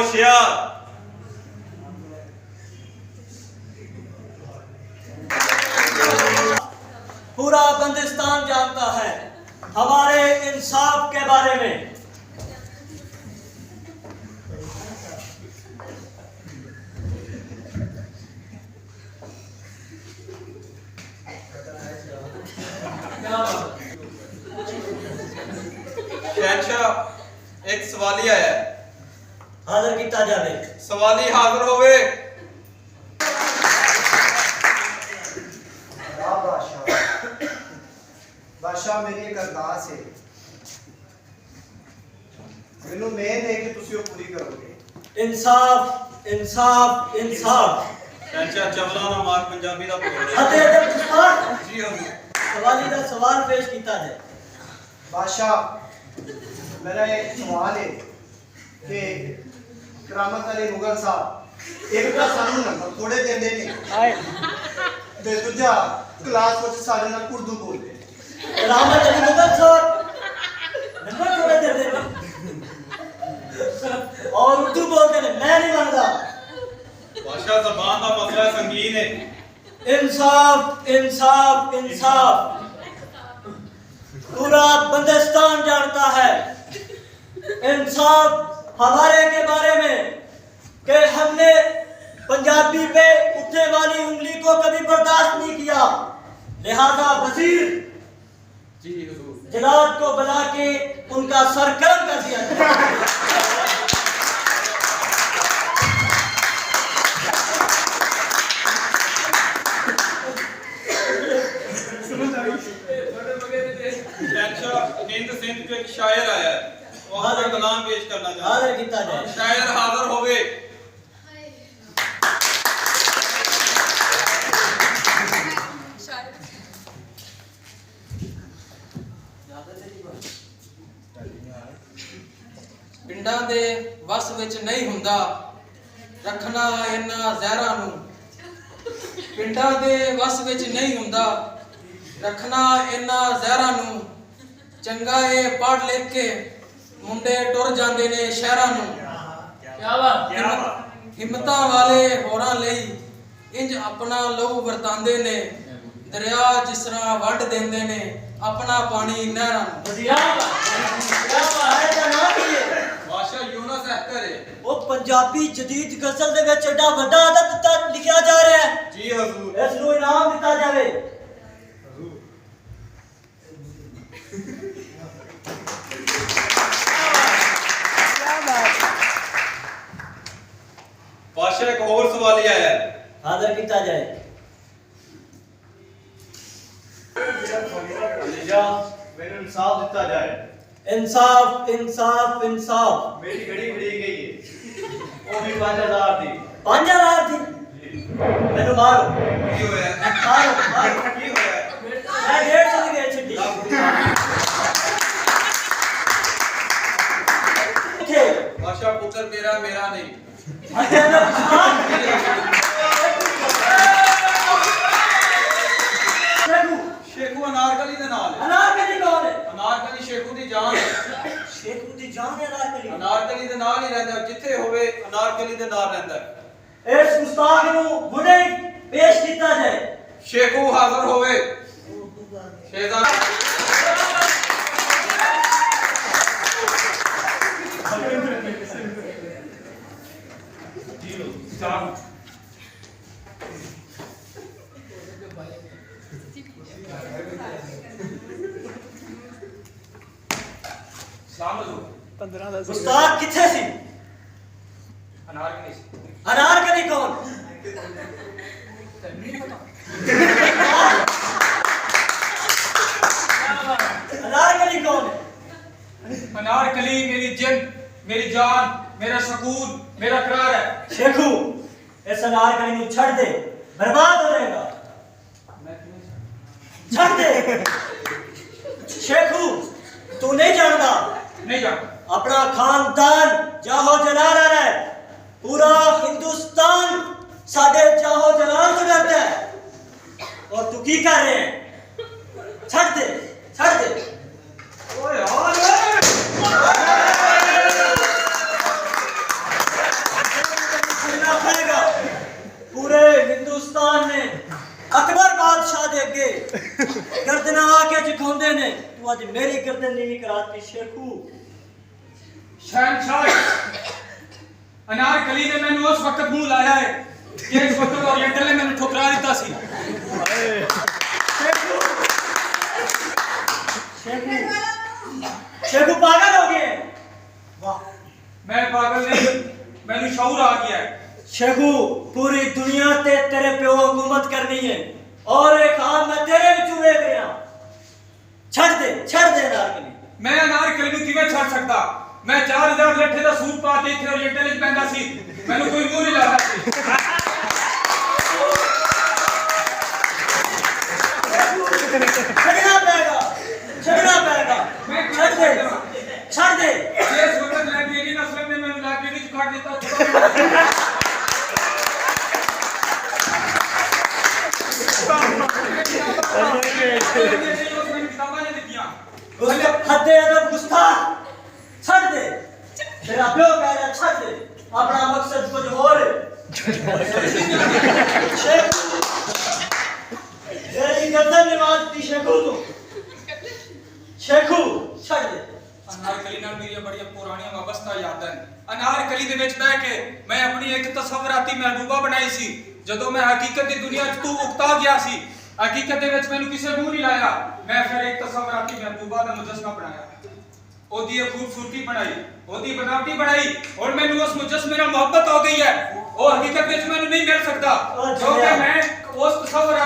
होशियार। पूरा बंदिस्तान जानता है हमारे इंसाफ के बारे में। शहनशाह एक सवाली आया है, हाजिर किया जाए। सवाली हाजिर होवे। बादशाह मेरी एक अरदास है, मैनू उम्मीद है कि तुसी वो पूरी करोगे। इंसाफ इंसाफ इंसाफ। शहनशाह चवला ना मार पंजाबी दा बोल। फतेह अदब किसान जी हजूर। सवाली का सवाल पेश किया जाए। बादशाह मेरा एक सवाल है कि करामत अली मुगल साहब एक तो सानू नंबर थोड़े देंदे ने ते दूजा क्लास विच सारे नाल उर्दू बोलदे। करामत अली मुगल साहब नंबर थोड़े दे दे और उर्दू बोलते हैं, मैं नहीं मानता। बादशाह ज़बान दा मसला संगीन है। इंसाफ इंसाफ इंसाफ। पूरा बंदिस्तान जानता है इंसाफ हमारे के बारे में कि हमने पंजाबी पे उठने वाली उंगली को कभी बर्दाश्त नहीं किया। लिहाजा वजीर जी हजूर। जलाद को बुला के उनका सर गर्म कर दिया जाए। हिंद सिंध के एक शायर आया है, वो अपना कलाम पेश करना चाहता है। हाजिर किया जाए। शायर हाजिर होवे। ਪਿੰਡਾਂ ਦੇ ਵਸ ਵਿੱਚ ਨਹੀਂ ਹੁੰਦਾ ਰੱਖਣਾ ਇਹਨਾਂ ਜ਼ਹਿਰਾਂ ਨੂੰ। ਪਿੰਡਾਂ ਦੇ ਵਸ ਵਿੱਚ ਨਹੀਂ ਹੁੰਦਾ ਰੱਖਣਾ ਇਹਨਾਂ ਜ਼ਹਿਰਾਂ ਨੂੰ। ਚੰਗਾ ਇਹ ਪੜ੍ਹ ਲਿਖ ਕੇ ਮੁੰਡੇ ਟੁਰ ਜਾਂਦੇ ਨੇ ਸ਼ਹਿਰਾਂ ਨੂੰ। ਹਿੰਮਤਾਂ ਵਾਲੇ ਹੋਰਾਂ ਲਈ ਇੰਜ ਆਪਣਾ ਲਹੂ ਵਰਤਾਂਦੇ ਨੇ। ਦਰਿਆ ਜਿਸ ਤਰ੍ਹਾਂ ਵੱਢ ਦਿੰਦੇ ਨੇ ਆਪਣਾ ਪਾਣੀ ਨਹਿਰਾਂ ਨੂੰ। बादशाह यूनुस अख्तर है। वो पंजाबी जदीद गजल दे विच एडा वड्डा अदब लिखिया जा रहा है। जी हजूर। इस नु इनाम दिता जावे। बादशाह एक और सवाल आया है, हाजिर किया जाए। मेरे इंसाफ दिता जाए। इंसाफ इंसाफ इंसाफ। मेरी घड़ी घड़ी गई है, वो भी 5000 दी। 5000 थी। मैनू मारो की होया है? मारो मारो। की होया है? मैं 150 दी गई छड्डी। ओके बादशाह पुत्र तेरा मेरा नहीं। शेखू अनारकली दे नाल है। अनारकली कौन है? अनारकली शेखू दी जान है। शेखू दी जान है अनारकली। अनारकली दे नाल ही रहंदा, जिथे होवे अनारकली दे नाल रहंदा है। इस गुस्ताख नु हुणे पेश किया जाए। शेखू हाजिर होवे। शेहजादा गुस्ताख किथे सी? अनारकली कौन? अनारकली कौन है? अनारकली मेरी जिन, मेरी जान, मेरा सुकून, मेरा करार है। शेखू इस अनारकली नु छड़ दे, बर्बाद हो जाएगा। छड़ दे। शेखू तू नहीं जानता? नहीं जानता। अपना खानदान जाहो जलाल है। पूरा हिंदुस्तान साडे जाहो जलाल तो डरता है। और तू की कर रहे हैं? छड़ दे छड़ दे। ओए तू आज मेरी गर्दन नीवी कराती शेखू। शहनशाह अनारकली ने मैंने उस वक्त मुंह लाया है कि इस वक्त ओरिएंटल ने मैंने ठुकरा दिता सी। शेखू शेखू शेखू पागल हो गए। वाह मैं पागल नहीं, मैंने शऊर आ गया है। शेखू पूरी दुनिया ते तेरे प्यो हुकूमत करनी है और एक हाथ मैं तेरे विचू वेख रहा। छड़ दे अनारकली। मैं अनारकली ਨੂੰ ਕਿਵੇਂ ਛੱਡ ਸਕਦਾ? मैं 4000 ਲੱਠੇ ਦਾ ਸੂਟ ਪਾ ਕੇ ਇੱਥੇ ओरिएंटल ਵਿੱਚ ਪੈਂਦਾ ਸੀ, ਮੈਨੂੰ ਕੋਈ ਮੂੰਹ ਨਹੀਂ ਲਾਦਾ ਸੀ। छड़ना पेगा छड़ दे। जिस वक्त लाइब्रेरी असलम ने मैंने लाइब्रेरी ਚ ਕੱਢ ਦਿੱਤਾ हद अदब गुस्ताख छड़ दे। तेरा प्यो कह रहा छड़ दे, अपना मकसद कुछ और है। तेरी गर्दन निवाजती शेखू तू। शेखू छड़ दे। ਅਨਾਰਕਲੀ ਨਾਲ ਮੇਰੀਆਂ ਬੜੀਆਂ ਪੁਰਾਣੀਆਂ ਵਾਬਸਤਾ ਯਾਦਾਂ ਨੇ। ਅਨਾਰਕਲੀ ਦੇ ਵਿੱਚ ਬਹਿ ਕੇ ਮੈਂ ਆਪਣੀ ਇੱਕ ਤਸਵਰਾਤੀ ਮਹਿਬੂਬਾ ਬਣਾਈ ਸੀ। ਜਦੋਂ ਮੈਂ ਹਕੀਕਤ ਦੀ ਦੁਨੀਆ 'ਚ ਤੂੰ ਉਕਤਾ ਗਿਆ ਸੀ, ਹਕੀਕਤ ਦੇ ਵਿੱਚ ਮੈਨੂੰ ਕਿਸੇ ਮੂੰਹ ਨਹੀਂ ਲਾਇਆ, ਮੈਂ ਫਿਰ ਇੱਕ ਤਸਵਰਾਤੀ ਮਹਿਬੂਬਾ ਦਾ ਮੁਜਸਮਾ ਬਣਾਇਆ। ਉਹਦੀ ਇਹ ਖੂਬਸੂਰਤੀ ਬਣਾਈ, ਉਹਦੀ ਬਨਾਵਟੀ ਬਣਾਈ। ਹੁਣ ਮੈਨੂੰ ਉਸ ਮੁਜਸਮੇ ਨਾਲ ਮੁਹੱਬਤ ਹੋ ਗਈ ਹੈ। ਉਹ ਹਕੀਕਤ ਵਿੱਚ ਮੈਨੂੰ ਨਹੀਂ ਮਿਲ ਸਕਦਾ ਕਿਉਂਕਿ ਮੈਂ ਉਸ ਤਸਵਰ